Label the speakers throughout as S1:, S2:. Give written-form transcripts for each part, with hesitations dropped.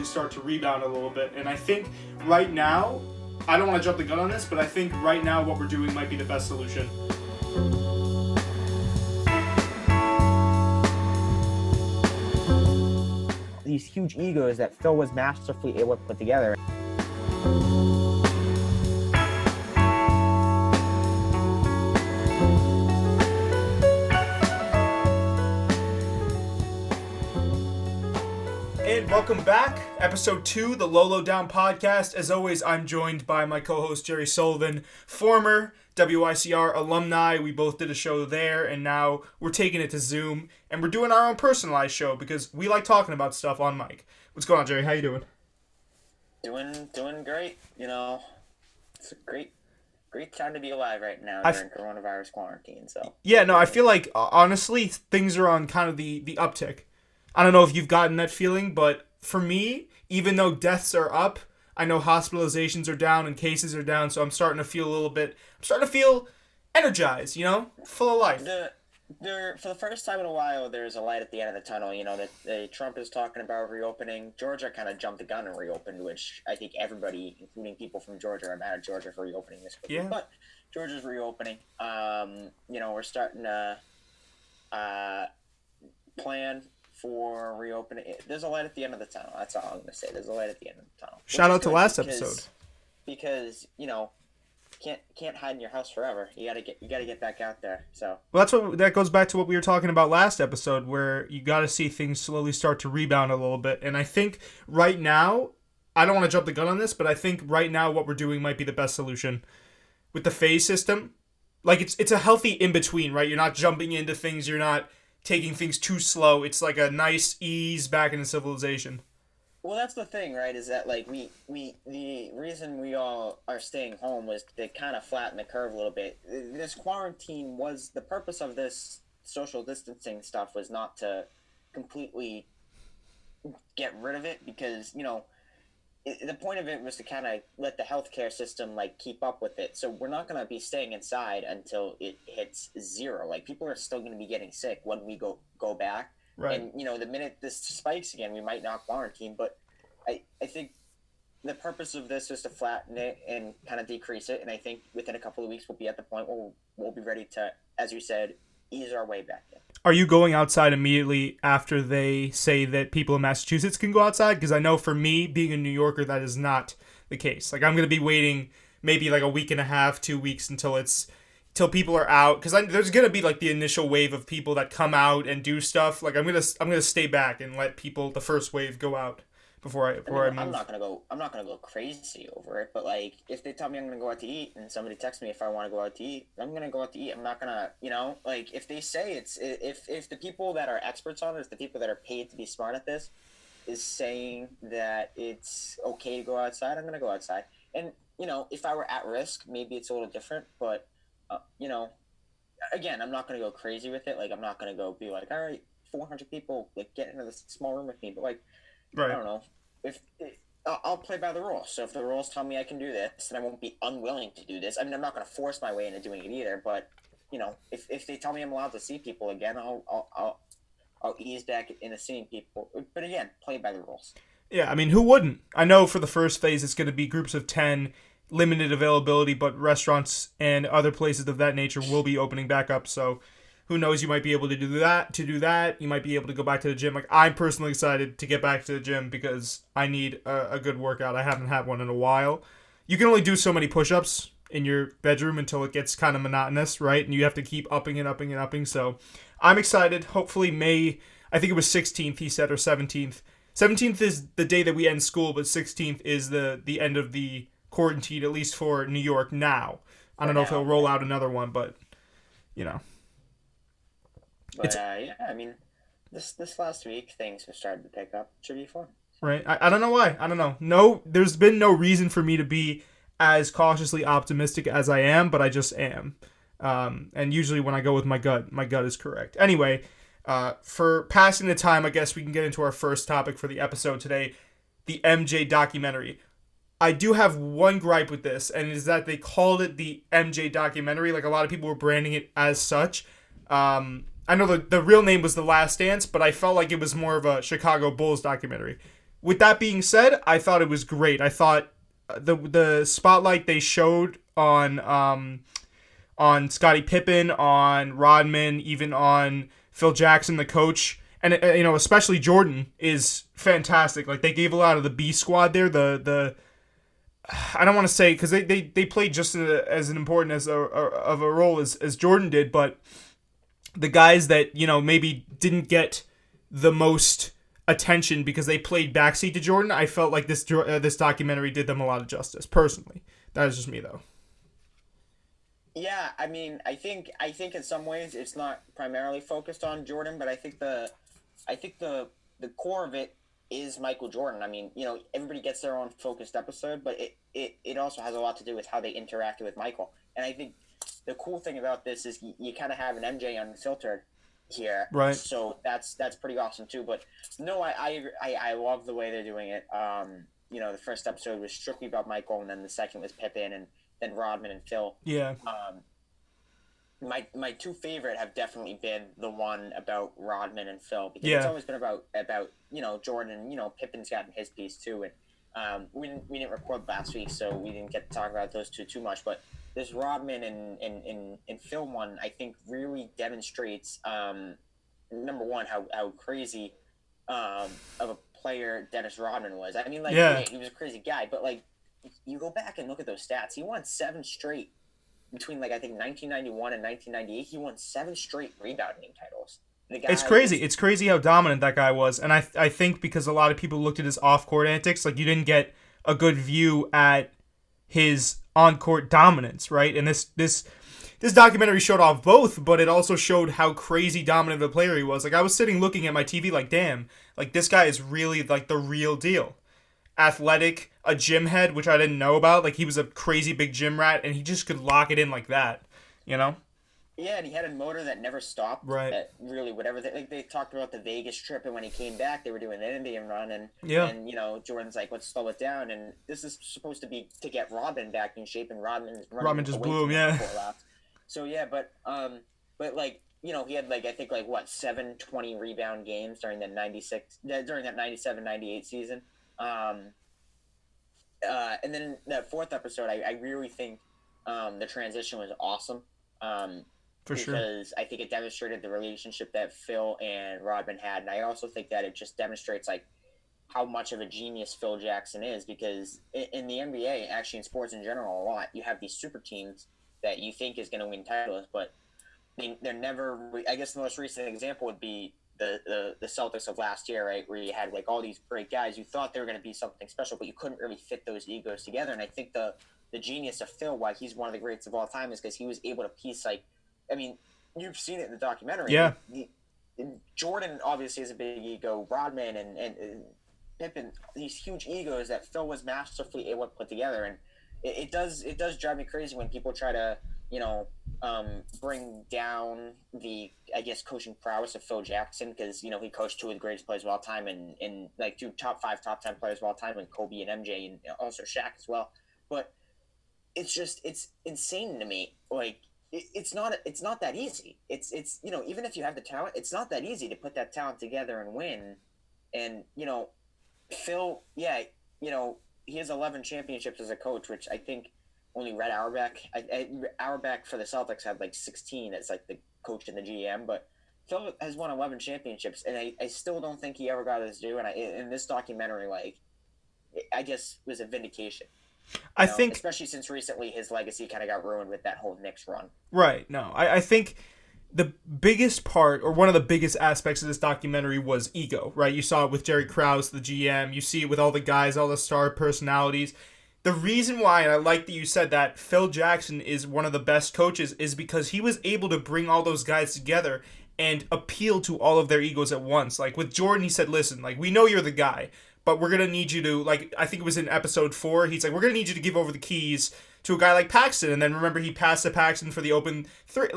S1: start to rebound a little bit. And I think right now, I don't want to jump the gun on this, but I think right now what we're doing might be the best solution.
S2: These huge egos that Phil was masterfully able to put together.
S1: And welcome back, episode 2, the Lolo Down podcast. As always, I'm joined by my co-host Jerry Sullivan, former WICR alumni. We both did a show there, and now we're taking it to Zoom, and we're doing our own personalized show because we like talking about stuff on mic. What's going on, Jerry? How you doing?
S3: Doing great. You know, it's a great time to be alive right now during coronavirus quarantine. So
S1: yeah, no, I feel like honestly things are on kind of the uptick. I don't know if you've gotten that feeling, but for me, even though deaths are up, I know hospitalizations are down and cases are down, so I'm starting to feel energized, you know, full of life.
S3: For the first time in a while, there's a light at the end of the tunnel. You know, that Trump is talking about reopening. Georgia kind of jumped the gun and reopened, which I think everybody, including people from Georgia, are mad at Georgia for reopening this quickly.
S1: Yeah.
S3: But Georgia's reopening. You know, we're starting to plan for reopening. There's a light at the end of the tunnel. That's all I'm going to say. There's a light at the end of the tunnel.
S1: Shout out to last episode.
S3: Because, you know, can't hide in your house forever. You gotta get back out there. So
S1: well, that goes back to what we were talking about last episode, where you got to see things slowly start to rebound a little bit. And I think right now, I don't want to jump the gun on this, but I think right now what we're doing might be the best solution with the phase system. Like it's a healthy in between, right? You're not jumping into things. You're not taking things too slow. It's like a nice ease back into civilization.
S3: Well, that's the thing, right? Is that like the reason we all are staying home was to kind of flatten the curve a little bit. This quarantine was the purpose of this social distancing stuff was not to completely get rid of it, because you know the point of it was to kind of let the healthcare system like keep up with it. So we're not going to be staying inside until it hits zero. Like people are still going to be getting sick when we go back. Right. And, you know, the minute this spikes again, we might not quarantine. But I think the purpose of this is to flatten it and kind of decrease it. And I think within a couple of weeks, we'll be at the point where we'll be ready to, as you said, ease our way back in.
S1: Are you going outside immediately after they say that people in Massachusetts can go outside? Because I know for me, being a New Yorker, that is not the case. Like, I'm going to be waiting maybe like a week and a half, 2 weeks until people are out, because there's gonna be like the initial wave of people that come out and do stuff. Like I'm gonna stay back and let the first wave go out before I move.
S3: I'm not gonna go crazy over it, but like if they tell me I'm gonna go out to eat and somebody texts me if I want to go out to eat, I'm gonna go out to eat. I'm not gonna, you know, like if they say if the people that are experts on it, the people that are paid to be smart at this, is saying that it's okay to go outside, I'm gonna go outside. And you know, if I were at risk, maybe it's a little different, but you know, again, I'm not going to go crazy with it. Like, I'm not going to go be like, all right, 400 people, like, get into this small room with me. But, like, right. I don't know. I'll play by the rules. So if the rules tell me I can do this, then I won't be unwilling to do this. I mean, I'm not going to force my way into doing it either. But, you know, if they tell me I'm allowed to see people again, I'll ease back into seeing people. But, again, play by the rules.
S1: Yeah, I mean, who wouldn't? I know for the first phase it's going to be groups of 10, limited availability, but restaurants and other places of that nature will be opening back up. So who knows, you might be able to do that. You might be able to go back to the gym. Like, I'm personally excited to get back to the gym because I need a good workout. I haven't had one in a while. You can only do so many push-ups in your bedroom until it gets kind of monotonous, right? And you have to keep upping and upping and upping. So I'm excited. Hopefully May, I think it was 16th, he said, or 17th. 17th is the day that we end school, but 16th is the end of the quarantine, at least for New York now. I don't know if he'll roll out another one, but you know.
S3: But yeah, I mean, this last week things have started to pick up. Should be fun.
S1: Right. I don't know why. I don't know. No, there's been no reason for me to be as cautiously optimistic as I am, but I just am. And usually when I go with my gut is correct. Anyway, for passing the time, I guess we can get into our first topic for the episode today, the MJ documentary. I do have one gripe with this, and it is that they called it the MJ documentary. Like, a lot of people were branding it as such. I know the real name was The Last Dance, but I felt like it was more of a Chicago Bulls documentary. with that being said, I thought it was great. I thought the spotlight they showed on Scottie Pippen, on Rodman, even on Phil Jackson, the coach, and especially Jordan is fantastic. Like they gave a lot of the B squad there. The I don't want to say because they played just as important of a role as Jordan did, but the guys that maybe didn't get the most attention because they played backseat to Jordan, I felt like this documentary did them a lot of justice. Personally, that is just me though.
S3: Yeah, I mean, I think in some ways it's not primarily focused on Jordan, but I think the core of it is Michael Jordan. I mean, everybody gets their own focused episode, but it also has a lot to do with how they interacted with Michael. And I think the cool thing about this is you kind of have an MJ unfiltered here,
S1: Right.
S3: so that's pretty awesome too. But no, I love the way they're doing it. The first episode was strictly about Michael, and then the second was Pippen, and then Rodman and Phil.
S1: Yeah.
S3: My two favorite have definitely been the one about Rodman and Phil, because
S1: Yeah.
S3: it's always been about Jordan. Pippen's gotten his piece too, and we didn't record last week, so we didn't get to talk about those two too much. But this Rodman and Phil one, I think, really demonstrates number one how crazy of a player Dennis Rodman was. I mean,
S1: Yeah.
S3: he was a crazy guy, but you go back and look at those stats. He won 7 straight between I think 1991 and 1998. He won 7 straight rebounding titles. The guy
S1: It's crazy. It's crazy how dominant that guy was, and I think because a lot of people looked at his off-court antics, you didn't get a good view at his on-court dominance, right? And this documentary showed off both, but it also showed how crazy dominant of a player he was. I was sitting looking at my TV damn, this guy is really the real deal. Athletic, a gym head, which I didn't know about. He was a crazy big gym rat, and he just could lock it in like that,
S3: Yeah, and he had a motor that never stopped.
S1: Right.
S3: That really, whatever they talked about the Vegas trip, and when he came back, they were doing the Indian run, and
S1: Yeah.
S3: and Jordan's like, let's slow it down, and this is supposed to be to get Rodman back in shape, and Rodman
S1: just blew him, yeah.
S3: So yeah, but he had I think what 7 rebound games during that 97-98 season. And then that fourth episode, I really think the transition was awesome.
S1: For sure.
S3: Because I think it demonstrated the relationship that Phil and Rodman had, and I also think that it just demonstrates how much of a genius Phil Jackson is, because in the NBA, actually in sports in general, a lot, you have these super teams that you think is going to win titles, but they're never. I guess the most recent example would be the Celtics of last year, right, where you had all these great guys. You thought they were going to be something special, but you couldn't really fit those egos together. And I think the genius of Phil, why he's one of the greats of all time, is because he was able to piece you've seen it in the documentary.
S1: Yeah.
S3: Jordan obviously has a big ego. Rodman and Pippen, these huge egos that Phil was masterfully able to put together, and it does drive me crazy when people try to bring down the, I guess, coaching prowess of Phil Jackson, because he coached 2 of the greatest players of all time, and 2 top 5, top 10 players of all time, and Kobe and MJ, and also Shaq as well. But it's insane to me. It's not that easy. It's even if you have the talent, it's not that easy to put that talent together and win. And Phil, he has 11 championships as a coach, which I think only Red Auerbach. Auerbach for the Celtics had 16 as the coach and the GM, but Phil has won 11 championships, and I still don't think he ever got his due. And in this documentary, I guess was a vindication.
S1: I think,
S3: especially since recently his legacy kind of got ruined with that whole Knicks run.
S1: Right. No, I think the biggest part, or one of the biggest aspects of this documentary, was ego, right? You saw it with Jerry Krause, the GM. You see it with all the guys, all the star personalities. The reason why, and I like that you said that, Phil Jackson is one of the best coaches, is because he was able to bring all those guys together and appeal to all of their egos at once. With Jordan, he said, listen, we know you're the guy, but we're going to need you to, I think it was in episode 4, he's we're going to need you to give over the keys to a guy like Paxton. And then remember, he passed to Paxton for the open 3.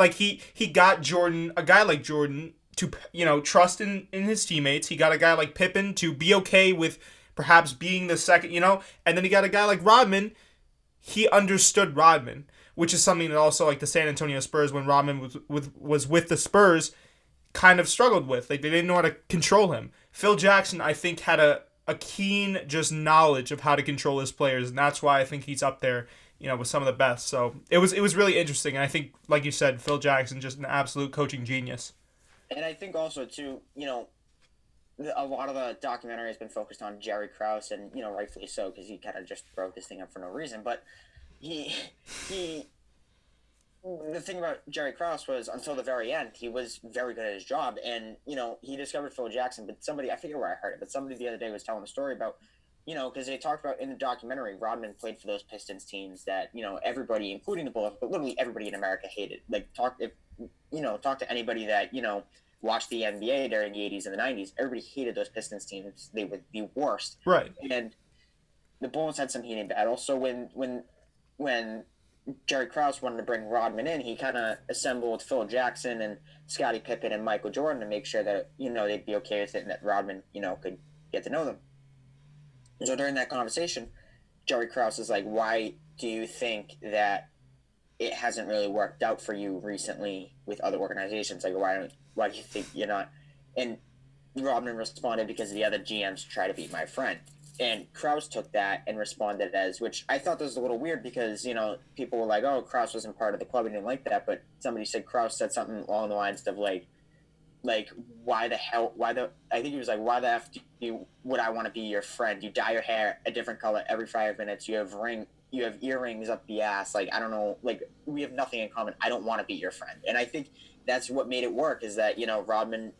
S1: He got Jordan, a guy like Jordan, to, trust in his teammates. He got a guy like Pippen to be okay with perhaps being the second, and then he got a guy like Rodman. He understood Rodman, which is something that also, the San Antonio Spurs, when Rodman was with the Spurs, kind of struggled with. They didn't know how to control him. Phil Jackson, I think, had a a keen just knowledge of how to control his players, and that's why I think he's up there, with some of the best. So it was really interesting, and I think, like you said, Phil Jackson just an absolute coaching genius.
S3: And I think also too, a lot of the documentary has been focused on Jerry Krause, and rightfully so, because he kind of just broke this thing up for no reason. But he he the thing about Jerry Krause was until the very end, he was very good at his job, and he discovered Phil Jackson. But somebody, I forget where I heard it, but somebody the other day was telling a story about because they talked about in the documentary, Rodman played for those Pistons teams that everybody, including the Bulls, but literally everybody in America hated. Like talk to anybody that watched the NBA during the 80s and the 90s. Everybody hated those Pistons teams. They were the worst.
S1: Right.
S3: And the Bulls had some heated battles. So when Jerry Krause wanted to bring Rodman in, he kind of assembled Phil Jackson and Scottie Pippen and Michael Jordan to make sure that they'd be okay with it and that Rodman could get to know them. And so during that conversation, Jerry Krause is like, "Why do you think that it hasn't really worked out for you recently with other organizations? Like, why do you think you're not?" And Rodman responded, "Because the other GMs try to be my friend." And Krause took that and responded as, which I thought was a little weird because, people were like, "Oh, Krause wasn't part of the club and didn't like that." But somebody said Krause said something along the lines of like, why the hell, I think he was like, "Why the F would I want to be your friend? You dye your hair a different color every 5 minutes. You have earrings up the ass. Like, I don't know, like, we have nothing in common. I don't want to be your friend." And I think that's what made it work is that, Rodman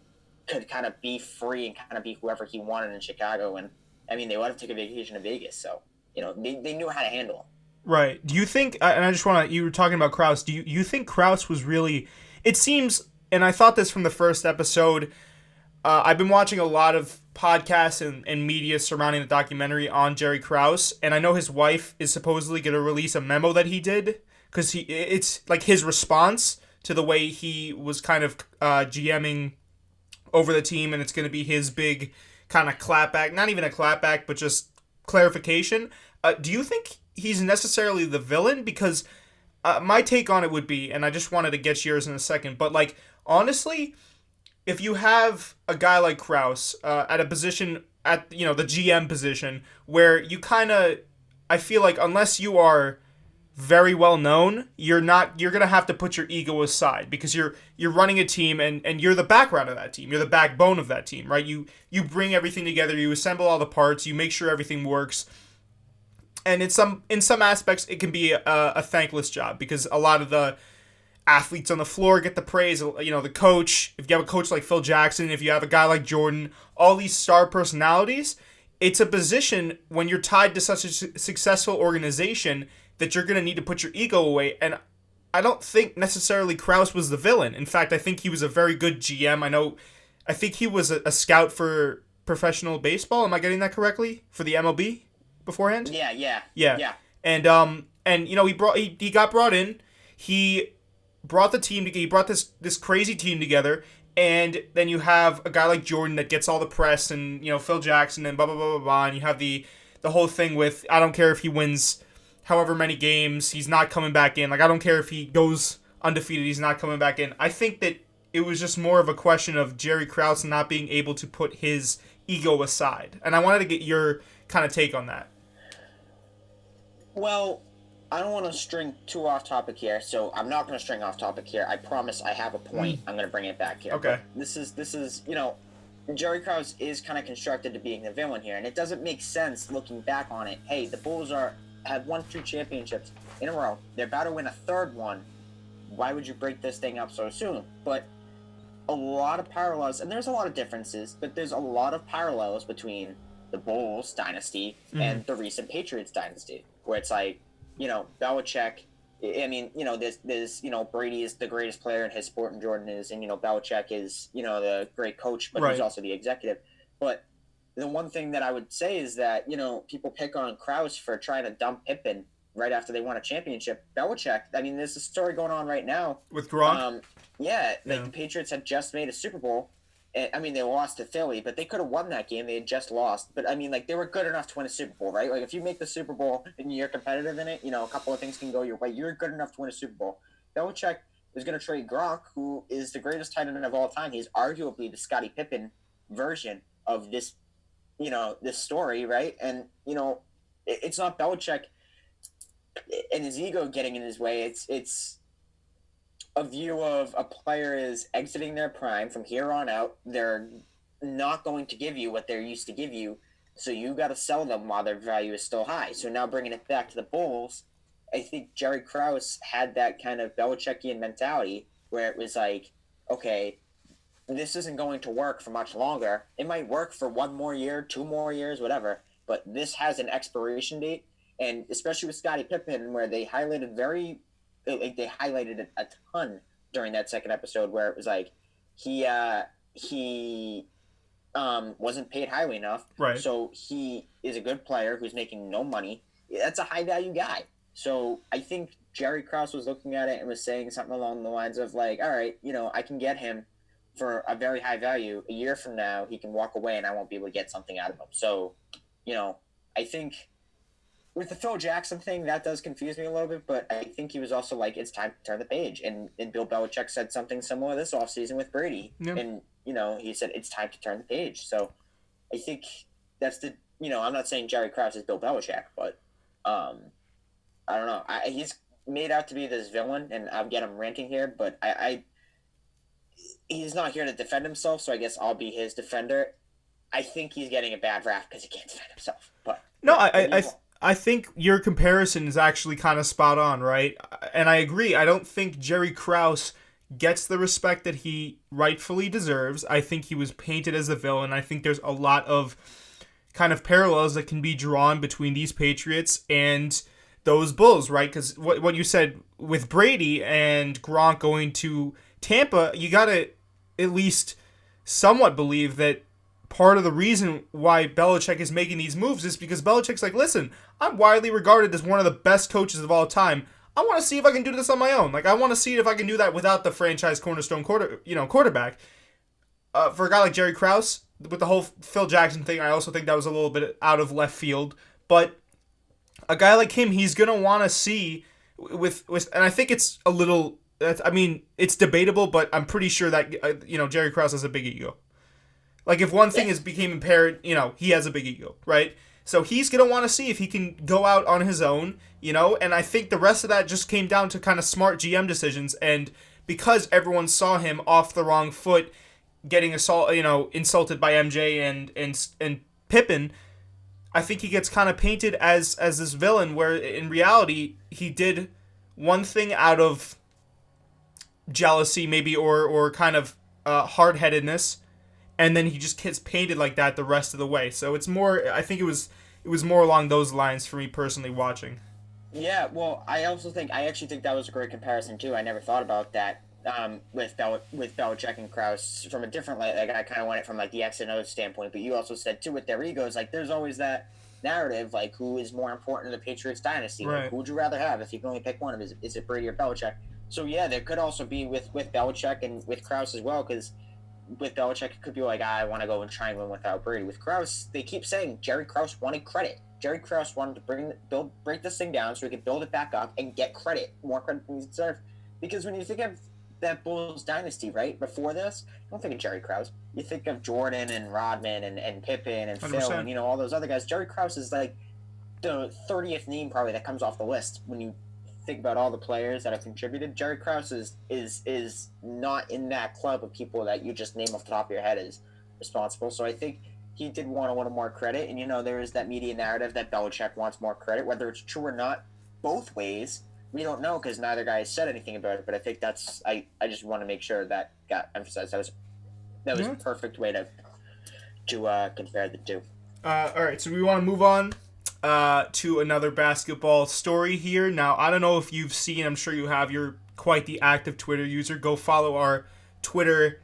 S3: could kind of be free and kind of be whoever he wanted in Chicago. And I mean, they would have taken a vacation to Vegas. So, they knew how to handle him.
S1: Right. Do you think, and I just want to, you were talking about Krause, do you think Krause was really, it seems, and I thought this from the first episode, I've been watching a lot of podcasts and media surrounding the documentary on Jerry Krause, and I know his wife is supposedly going to release a memo that he did, because it's like his response to the way he was kind of GMing over the team, and it's going to be his big kind of clapback, not even a clapback, but just clarification. Do you think he's necessarily the villain? Because my take on it would be, and I just wanted to get yours in a second, but like, honestly, if you have a guy like Krause at a position, at the GM position, where you kind of, I feel like unless you are very well known, you're gonna have to put your ego aside because you're running a team and you're the background of that team. You're the backbone of that team, right? You bring everything together, you assemble all the parts, you make sure everything works. And in some aspects, it can be a thankless job because a lot of the athletes on the floor get the praise. The coach, if you have a coach like Phil Jackson, if you have a guy like Jordan, all these star personalities, it's a position when you're tied to such a successful organization that you're going to need to put your ego away. And I don't think necessarily Krause was the villain. In fact, I think he was a very good GM. I think he was a scout for professional baseball. Am I getting that correctly? For the MLB beforehand?
S3: Yeah.
S1: And he got brought in. He brought the team together. He brought this crazy team together. And then you have a guy like Jordan that gets all the press, and Phil Jackson and blah blah blah blah blah. And you have the whole thing with, I don't care if he wins however many games, he's not coming back in. Like, I don't care if he goes undefeated, he's not coming back in. I think that it was just more of a question of Jerry Krause not being able to put his ego aside. And I wanted to get your kind of take on that.
S3: Well, I don't want to string too off topic here, so I'm not going to string off topic here. I promise I have a point. I'm going to bring it back here.
S1: Okay.
S3: But this is Jerry Krause is kind of constructed to being the villain here, and it doesn't make sense looking back on it. Hey, the Bulls have won 2 championships in a row. They're about to win a 3rd one. Why would you break this thing up so soon? But a lot of parallels, and there's a lot of differences, but there's a lot of parallels between the Bulls dynasty and the recent Patriots dynasty, where it's like, Belichick, I mean, there's Brady is the greatest player in his sport and Jordan is, and, Belichick is, the great coach, but he's also the executive. But the one thing that I would say is that, people pick on Krause for trying to dump Pippen right after they won a championship. Belichick, I mean, there's a story going on right now.
S1: With Gronk?
S3: The Patriots had just made a Super Bowl. I mean, they lost to Philly, but they could have won that game. They had just lost. But, I mean, like, they were good enough to win a Super Bowl, right? Like, if you make the Super Bowl and you're competitive in it, a couple of things can go your way. You're good enough to win a Super Bowl. Belichick is going to trade Gronk, who is the greatest tight end of all time. He's arguably the Scottie Pippen version of this, this story, right? And it's not Belichick and his ego getting in his way. It's a view of a player is exiting their prime from here on out. They're not going to give you what they're used to give you, so you got to sell them while their value is still high. So now bringing it back to the Bulls, I think Jerry Krause had that kind of Belichickian mentality where it was like, okay, this isn't going to work for much longer. It might work for 1 more year, 2 more years, whatever, but this has an expiration date. And especially with Scottie Pippen, where they highlighted they highlighted it a ton during that second episode, where it was like he wasn't paid highly enough,
S1: right?
S3: So he is a good player who's making no money. That's a high value guy. So I think Jerry Krause was looking at it and was saying something along the lines of like, all right, I can get him for a very high value. A year from now, he can walk away and I won't be able to get something out of him. So, I think with the Phil Jackson thing, that does confuse me a little bit, but I think he was also like, it's time to turn the page. And Bill Belichick said something similar this offseason with Brady.
S1: Yeah.
S3: And, he said, it's time to turn the page. So I think that's I'm not saying Jerry Krause is Bill Belichick, but I don't know. He's made out to be this villain, and I'll get him ranting here, but he's not here to defend himself, so I guess I'll be his defender. I think he's getting a bad rap because he can't defend himself. But
S1: no, I think your comparison is actually kind of spot on, right? And I agree. I don't think Jerry Krause gets the respect that he rightfully deserves. I think he was painted as a villain. I think there's a lot of kind of parallels that can be drawn between these Patriots and those Bulls, right? Because what you said with Brady and Gronk going to Tampa, you got to at least somewhat believe that part of the reason why Belichick is making these moves is because Belichick's like, listen, I'm widely regarded as one of the best coaches of all time. I want to see if I can do this on my own. Like, I want to see if I can do that without the franchise cornerstone quarterback. For a guy like Jerry Krause, with the whole Phil Jackson thing, I also think that was a little bit out of left field. But a guy like him, he's gonna want to see with, and I think it's a little. It's debatable, but I'm pretty sure that Jerry Krause has a big ego. Like, if one thing became impaired, he has a big ego, right? So he's going to want to see if he can go out on his own, and I think the rest of that just came down to kind of smart GM decisions, and because everyone saw him off the wrong foot, getting insulted by MJ and Pippen, I think he gets kind of painted as this villain, where in reality, he did one thing out of jealousy maybe, or kind of hard-headedness, and then he just gets painted like that the rest of the way. So it's more, I think it was more along those lines for me personally watching.
S3: Yeah, well, I actually think that was a great comparison too. I never thought about that with Belichick and Krause from a different light. Like, I kind of went it from like the X and O standpoint, but you also said too with their egos, like there's always that narrative, like who is more important in the Patriots dynasty?
S1: Right.
S3: Like, who would you rather have if you can only pick one of them? Is it Brady or Belichick? So yeah, there could also be with Belichick and with Krause as well, because with Belichick, it could be like, I want to go and try and win without Brady. With Krause, they keep saying Jerry Krause wanted credit. Jerry Krause wanted to break this thing down so he could build it back up and get credit, more credit than he deserved. Because when you think of that Bulls dynasty, right, before this, you don't think of Jerry Krause. You think of Jordan and Rodman and Pippen and 100%. Phil and all those other guys. Jerry Krause is like the 30th name probably that comes off the list when you think about all the players that have contributed. Jerry Krause is not in that club of people that you just name off the top of your head as responsible. So I think he did want a little more credit. And, there is that media narrative that Belichick wants more credit. Whether it's true or not, both ways, we don't know because neither guy has said anything about it. But I think I just want to make sure that got emphasized. That was a perfect way to compare the two.
S1: All right, so we want to move on to another basketball story here. Now, I don't know if you've seen, I'm sure you have, you're quite the active Twitter user. Go follow our Twitter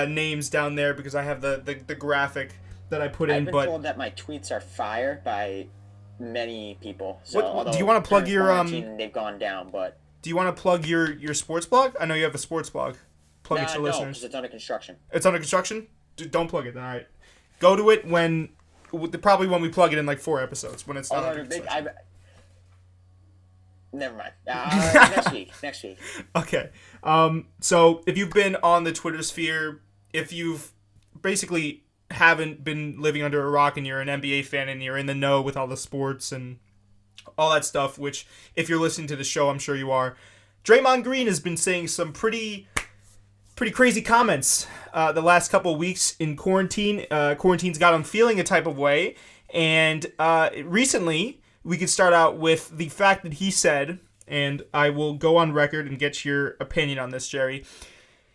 S1: names down there because I have the graphic that I put in.
S3: I've been told that my tweets are fire by many people. So
S1: do you want to plug your
S3: they've gone down, but
S1: do you want to plug your sports blog? I know you have a sports blog. Plug it to listeners. No,
S3: because it's under construction.
S1: It's under construction? Don't plug it. All right. Go to it probably when we plug it in like 4 episodes when it's done.
S3: Never mind. Next week.
S1: Okay. So if you've been on the Twitter sphere, if you've basically haven't been living under a rock and you're an NBA fan and you're in the know with all the sports and all that stuff, which if you're listening to the show, I'm sure you are, Draymond Green has been saying some pretty crazy comments the last couple of weeks in quarantine. Quarantine's got him feeling a type of way. And recently, we could start out with the fact that he said, and I will go on record and get your opinion on this, Jerry.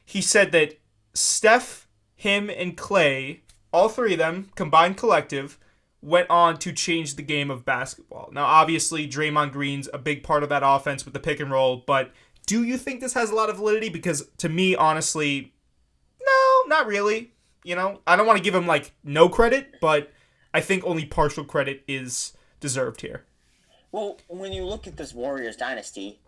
S1: He said that Steph, him, and Clay, all three of them, combined collective, went on to change the game of basketball. Now, obviously, Draymond Green's a big part of that offense with the pick and roll, but do you think this has a lot of validity? Because to me, honestly, no, not really. You know, I don't want to give him, like, no credit, but I think only partial credit is deserved here.
S3: Well, when you look at this Warriors dynasty,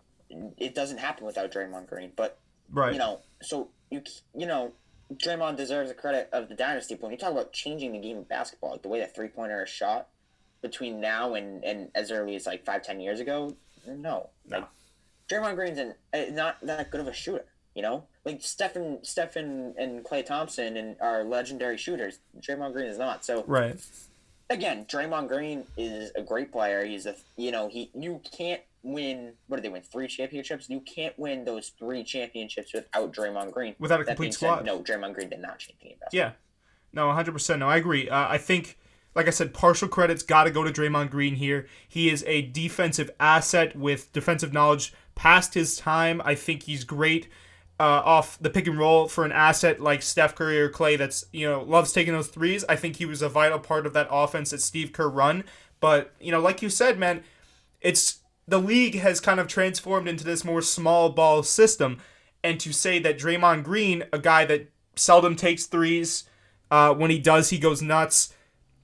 S3: it doesn't happen without Draymond Green. But,
S1: right.
S3: you know, so, you know, Draymond deserves the credit of the dynasty. But when you talk about changing the game of basketball, like the way that three-pointer is shot between now and as early as, like, 5-10 years ago, no. Like, Draymond Green's not that good of a shooter, you know? Like, Steph and Klay Thompson and are legendary shooters. Draymond Green is not. So,
S1: right.
S3: Again, Draymond Green is a great player. He's you can't win, what did they win, 3 championships? You can't win those 3 championships without Draymond Green.
S1: Without a complete squad.
S3: No, Draymond Green did not change the game.
S1: Yeah. No, 100%. No, I agree. I think, like I said, partial credit's got to go to Draymond Green here. He is a defensive asset with defensive knowledge past his time. I think he's great off the pick and roll for an asset like Steph Curry or Clay that's, you know, loves taking those threes. I think he was a vital part of that offense that Steve Kerr run. But, you know, like you said, man, the league has kind of transformed into this more small ball system. And to say that Draymond Green, a guy that seldom takes threes, when he does, he goes nuts.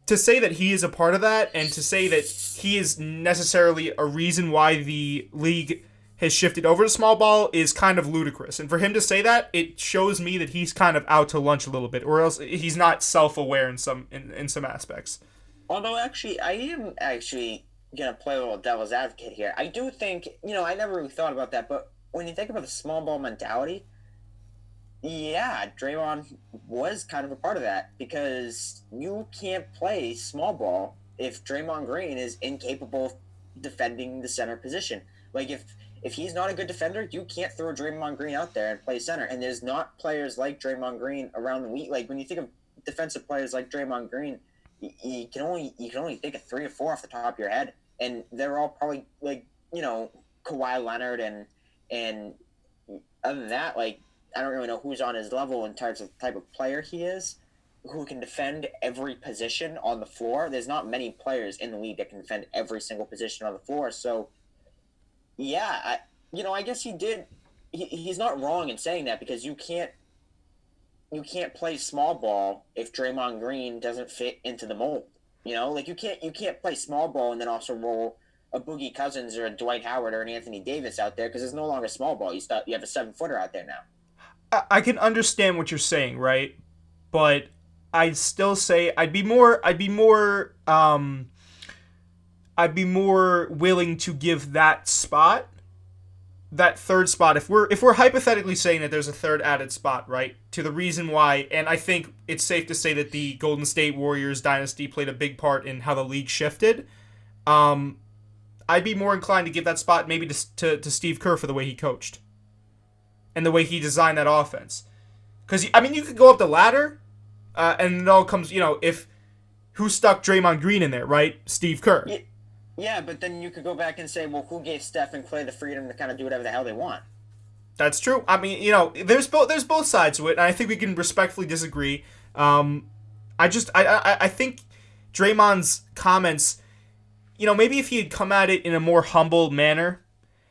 S1: To say that he is a part of that and to say that he is necessarily a reason why the league has shifted over to small ball is kind of ludicrous. And for him to say that, it shows me that he's kind of out to lunch a little bit, or else he's not self-aware in some aspects.
S3: Although, actually, I am actually going to play a little devil's advocate here. I do think, you know, I never really thought about that, but when you think about the small ball mentality, yeah, Draymond was kind of a part of that, because you can't play small ball if Draymond Green is incapable of defending the center position. Like, if he's not a good defender, you can't throw Draymond Green out there and play center. And there's not players like Draymond Green around the league. Like, when you think of defensive players like Draymond Green, you can only think of 3 or 4 off the top of your head, and they're all probably, like, you know, Kawhi Leonard and other than that, like, I don't really know who's on his level in terms of the type of player he is, who can defend every position on the floor. There's not many players in the league that can defend every single position on the floor. So, yeah, I guess he did. He's not wrong in saying that, because you can't play small ball if Draymond Green doesn't fit into the mold. You know, like, you can't play small ball and then also roll a Boogie Cousins or a Dwight Howard or an Anthony Davis out there, because it's no longer small ball. You have a 7-footer out there now.
S1: I can understand what you're saying, right? But I'd still say I'd be more willing to give that third spot, if we're hypothetically saying that there's a third added spot, right, to the reason why, and I think it's safe to say that the Golden State Warriors dynasty played a big part in how the league shifted. I'd be more inclined to give that spot maybe to Steve Kerr for the way he coached and the way he designed that offense. Because, I mean, you could go up the ladder, and it all comes, you know, who stuck Draymond Green in there, right? Steve Kerr.
S3: Yeah, but then you could go back and say, well, who gave Steph and Clay the freedom to kind of do whatever the hell they want?
S1: That's true. I mean, you know, there's both sides to it, and I think we can respectfully disagree. I think Draymond's comments, you know, maybe if he had come at it in a more humble manner,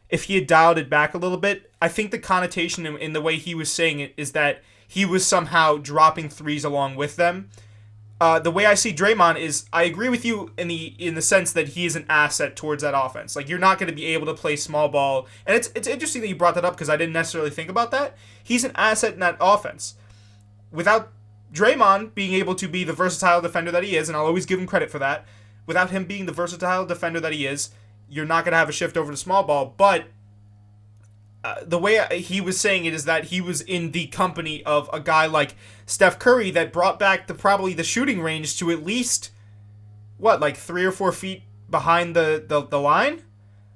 S1: if he had dialed it back a little bit, I think the connotation in the way he was saying it is that he was somehow dropping threes along with them. The way I see Draymond is, I agree with you in the sense that he is an asset towards that offense. Like, you're not going to be able to play small ball, and it's interesting that you brought that up, because I didn't necessarily think about that. He's an asset in that offense. Without Draymond being able to be the versatile defender that he is, and I'll always give him credit for that, without him being the versatile defender that he is, you're not going to have a shift over to small ball. But the way he was saying it is that he was in the company of a guy like Steph Curry that brought back probably the shooting range to at least, like 3 or 4 feet behind the line?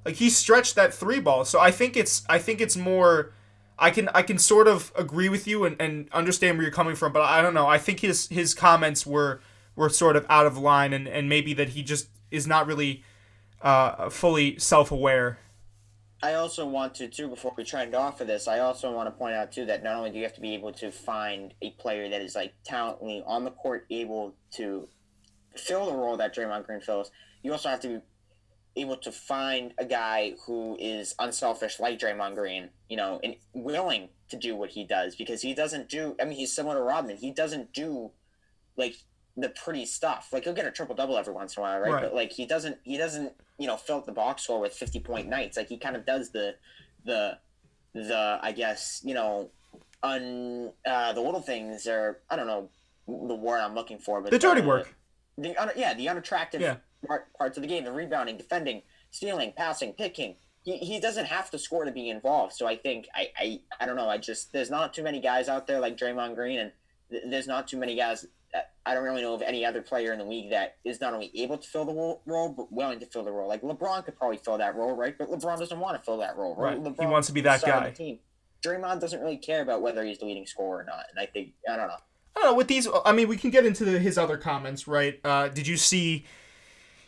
S1: Like, he stretched that 3 ball. So I think it's more, I can sort of agree with you and understand where you're coming from, but I don't know. I think his comments were sort of out of line, and maybe that he just is not really fully self-aware.
S3: I also want to, too, before we trend off of this, I also want to point out, too, that not only do you have to be able to find a player that is, like, talently on the court able to fill the role that Draymond Green fills, you also have to be able to find a guy who is unselfish like Draymond Green, and willing to do what he does, because he doesn't do, he's similar to Rodman. He doesn't do, like, the pretty stuff. Like, he'll get a triple-double every once in a while, right? But, like, he doesn't fill up the box score with 50-point nights. Like, he kind of does the I guess, the little things, or I don't know the word I'm looking for, but
S1: the dirty work.
S3: The unattractive parts of the game, the rebounding, defending, stealing, passing, picking. He doesn't have to score to be involved. So I think I don't know. There's not too many guys out there like Draymond Green, and there's not too many guys. I don't really know of any other player in the league that is not only able to fill the role, but willing to fill the role. Like, LeBron could probably fill that role, right? But LeBron doesn't want to fill that role, right?
S1: He wants to be that guy.
S3: Team. Draymond doesn't really care about whether he's the leading scorer or not. And I don't know.
S1: With these, we can get into his other comments, right? Did you see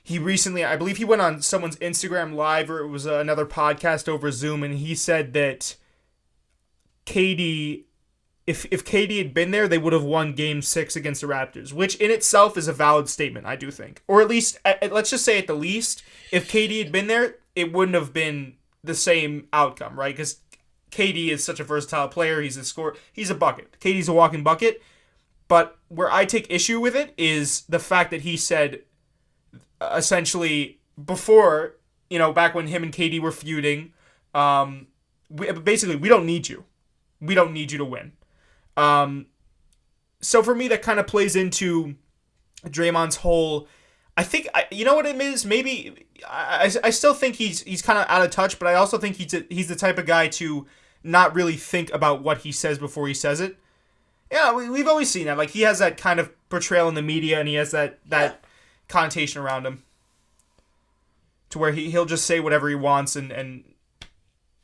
S1: he recently, I believe he went on someone's Instagram Live, or it was another podcast over Zoom, and he said that KD, if KD had been there, they would have won Game 6 against the Raptors, which in itself is a valid statement, I do think. Or at least, let's just say at the least, if KD had been there, it wouldn't have been the same outcome, right? Because KD is such a versatile player. He's a scorer. He's a bucket. KD's a walking bucket. But where I take issue with it is the fact that he said, essentially, before, back when him and KD were feuding, basically, we don't need you. We don't need you to win. So for me, that kind of plays into Draymond's whole, I think, you know what it is? Maybe, I still think he's kind of out of touch, but I also think he's the type of guy to not really think about what he says before he says it. Yeah, we've always seen that. Like, he has that kind of portrayal in the media, and he has that connotation around him, to where he'll just say whatever he wants, and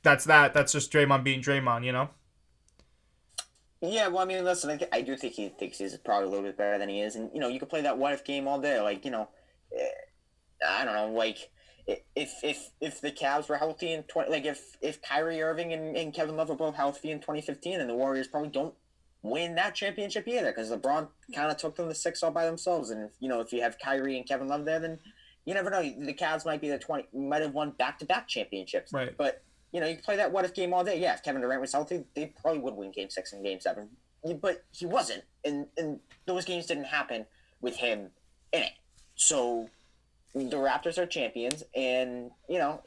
S1: that's that. That's just Draymond being Draymond,
S3: Yeah, well, listen, I do think he thinks he's probably a little bit better than he is, and you could play that what if game all day. Like, I don't know, like if the Cavs were healthy in if Kyrie Irving and Kevin Love were both healthy in 2015, and the Warriors probably don't win that championship either, because LeBron kind of took them to 6 all by themselves, and if you have Kyrie and Kevin Love there, then you never know. The Cavs might be might have won back-to-back championships,
S1: right?
S3: But you can play that what if game all day. Yeah, if Kevin Durant was healthy, they probably would win Game 6 and Game 7, but he wasn't, and those games didn't happen with him in it. So the Raptors are champions, and you got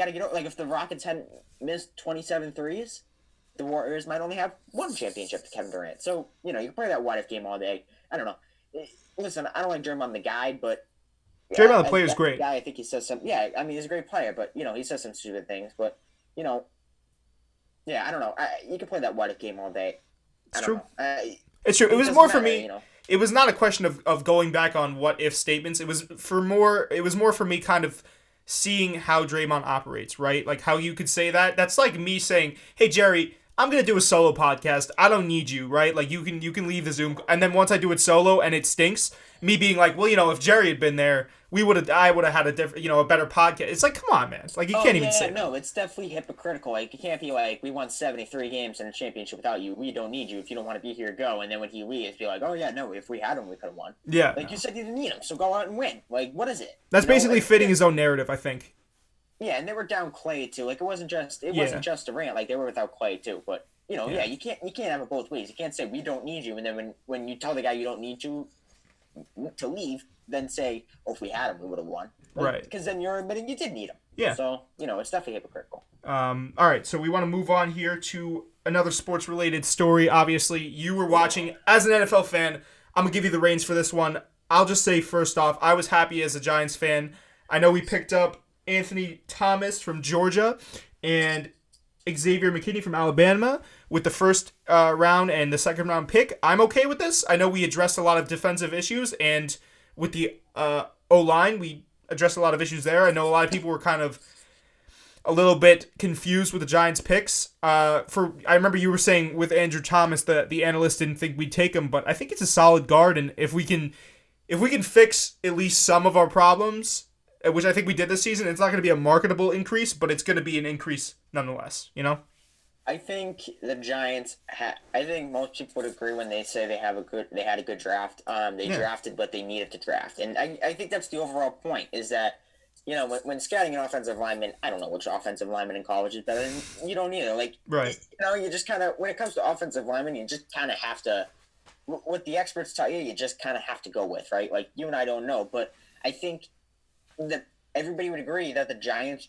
S3: to get, like, if the Rockets hadn't missed 27 threes, the Warriors might only have 1 championship to Kevin Durant. So, you can play that what-if game all day. I don't know. Listen, I don't like Draymond the guy, but
S1: Draymond the player is great.
S3: Guy, I think he says some. Yeah, he's a great player, but he says some stupid things. But I don't know. You can play that what-if game all day.
S1: It's true. It's true. It was more for me. It was not a question of going back on what-if statements. It was more for me kind of seeing how Draymond operates, right? Like, how you could say that. That's like me saying, "Hey, Jerry, I'm going to do a solo podcast. I don't need you," right? Like, you can leave the Zoom. And then once I do it solo and it stinks, me being like, well, if Jerry had been there, I would have had a different, a better podcast. It's like, come on, man. Like, you can't even say that.
S3: No, it's definitely hypocritical. Like, you can't be like, we won 73 games in a championship without you. We don't need you. If you don't want to be here, go. And then when he leaves, be like, oh, yeah, no, if we had him, we could have won.
S1: Yeah.
S3: Like, you said you didn't need him, so go out and win. Like, what is it?
S1: That's basically fitting his own narrative, I think.
S3: Yeah, and they were down Clay, too. Like, it wasn't just Durant. Like, they were without Clay, too. But, you can't have it both ways. You can't say, we don't need you, and then when you tell the guy you don't need you to leave, then say, oh, if we had him, we would have won. Like,
S1: right.
S3: Because then you're admitting you did need him.
S1: Yeah.
S3: So, it's definitely hypocritical.
S1: All right, so we want to move on here to another sports-related story. Obviously, you were watching. As an NFL fan, I'm going to give you the reins for this one. I'll just say, first off, I was happy as a Giants fan. I know we picked up Anthony Thomas from Georgia, and Xavier McKinney from Alabama with the first round and the second round pick. I'm okay with this. I know we addressed a lot of defensive issues, and with the O-line, we addressed a lot of issues there. I know a lot of people were kind of a little bit confused with the Giants picks. I remember you were saying with Andrew Thomas that the analysts didn't think we'd take him, but I think it's a solid guard, and if we can fix at least some of our problems, which I think we did this season, it's not going to be a marketable increase, but it's going to be an increase nonetheless, you know?
S3: I think the Giants. I think most people would agree when they say they had a good draft. They drafted what they needed to draft, and I think that's the overall point. Is that when scouting an offensive lineman, I don't know which offensive lineman in college is better. And you don't either.
S1: Right.
S3: You just kind of when it comes to offensive linemen, you just kind of have to. What the experts tell you, you just kind of have to go with, right? Like you and I don't know, but I think that everybody would agree that the Giants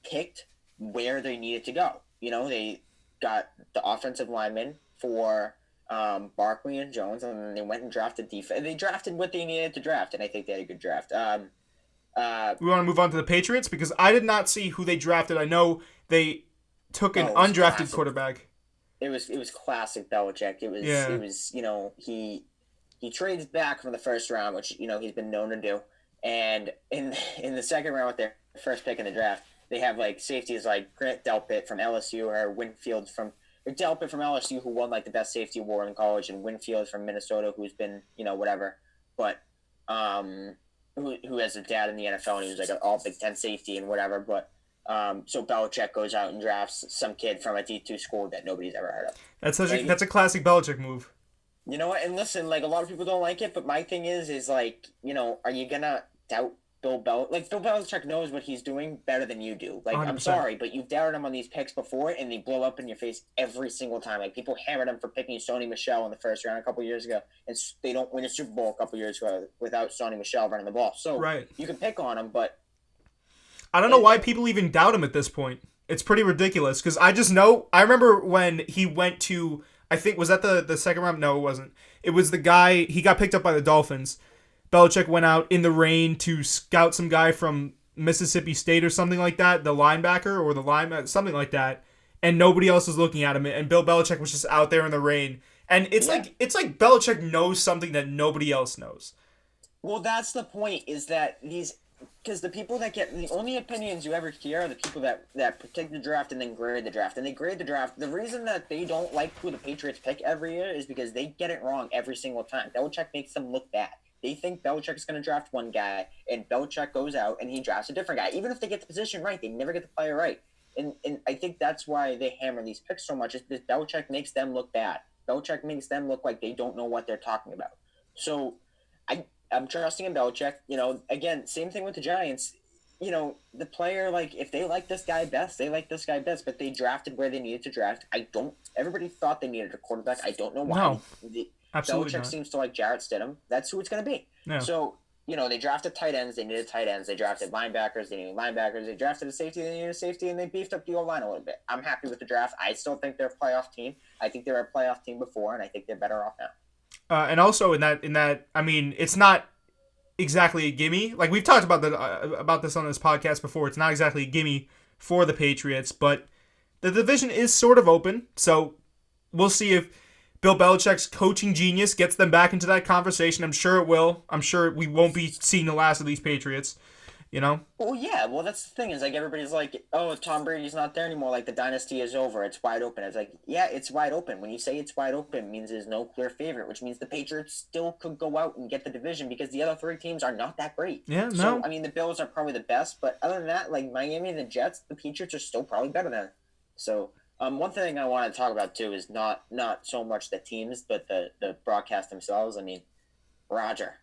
S3: picked where they needed to go. They got the offensive linemen for Barkley and Jones, and then they went and drafted defense. They drafted what they needed to draft, and I think they had a good draft.
S1: We want to move on to the Patriots because I did not see who they drafted. I know they took an undrafted
S3: classic.
S1: Quarterback.
S3: It was classic Belichick. It was he trades back from the first round, which he's been known to do, and in the second round with their first pick in the draft, they have safeties like Grant Delpit from LSU or Delpit from LSU, who won the best safety award in college, and Winfield from Minnesota, who's been whatever, but who has a dad in the NFL and he was an all Big Ten safety and whatever, but. So Belichick goes out and drafts some kid from a D2 school that nobody's ever heard of.
S1: That's a classic Belichick move.
S3: You know what? And listen, a lot of people don't like it, but my thing is are you gonna doubt Bill Belichick? Bill Belichick knows what he's doing better than you do.
S1: 100%.
S3: I'm sorry, but you've doubted him on these picks before, and they blow up in your face every single time. People hammered him for picking Sony Michel in the first round a couple years ago, and they don't win a Super Bowl a couple years ago without Sony Michel running the ball. So You can pick on him, but
S1: I don't know why people even doubt him at this point. It's pretty ridiculous because I remember when he went to, I think, was that the second round? No, it wasn't. It was the guy, he got picked up by the Dolphins. Belichick went out in the rain to scout some guy from Mississippi State or something like that, the linebacker or the linebacker, something like that, and nobody else was looking at him, and Bill Belichick was just out there in the rain. And it's like Belichick knows something that nobody else knows.
S3: Well, that's the point, is that because the people that get the only opinions you ever hear are the people that predict the draft and then grade the draft. And they grade the draft. The reason that they don't like who the Patriots pick every year is because they get it wrong every single time. Belichick makes them look bad. They think Belichick is going to draft one guy, and Belichick goes out and he drafts a different guy. Even if they get the position right, they never get the player right. And I think that's why they hammer these picks so much, is because Belichick makes them look bad. Belichick makes them look like they don't know what they're talking about. So I'm trusting in Belichick. Again, same thing with the Giants. The player, if they like this guy best, they like this guy best, but they drafted where they needed to draft. Everybody thought they needed a quarterback. I don't know why.
S1: No, absolutely
S3: Belichick
S1: not.
S3: seems to like Jarrett Stidham. That's who it's going to be.
S1: Yeah.
S3: So, they drafted tight ends. They needed tight ends. They drafted linebackers. They needed linebackers. They drafted a safety. They needed a safety, and they beefed up the O-line a little bit. I'm happy with the draft. I still think they're a playoff team. I think they were a playoff team before, and I think they're better off now.
S1: And also in that, I mean, it's not exactly a gimme. We've talked about this on this podcast before. It's not exactly a gimme for the Patriots, but the division is sort of open. So we'll see if Bill Belichick's coaching genius gets them back into that conversation. I'm sure it will. I'm sure we won't be seeing the last of these Patriots.
S3: Well, yeah. Well, that's the thing is everybody's like, oh, Tom Brady's not there anymore. The dynasty is over. It's wide open. It's yeah, it's wide open. When you say it's wide open, it means there's no clear favorite, which means the Patriots still could go out and get the division because the other three teams are not that great.
S1: Yeah, no.
S3: So, I mean, the Bills are probably the best, but other than that, Miami and the Jets, the Patriots are still probably better than. So, one thing I want to talk about too is not so much the teams, but the broadcast themselves. I mean, Roger,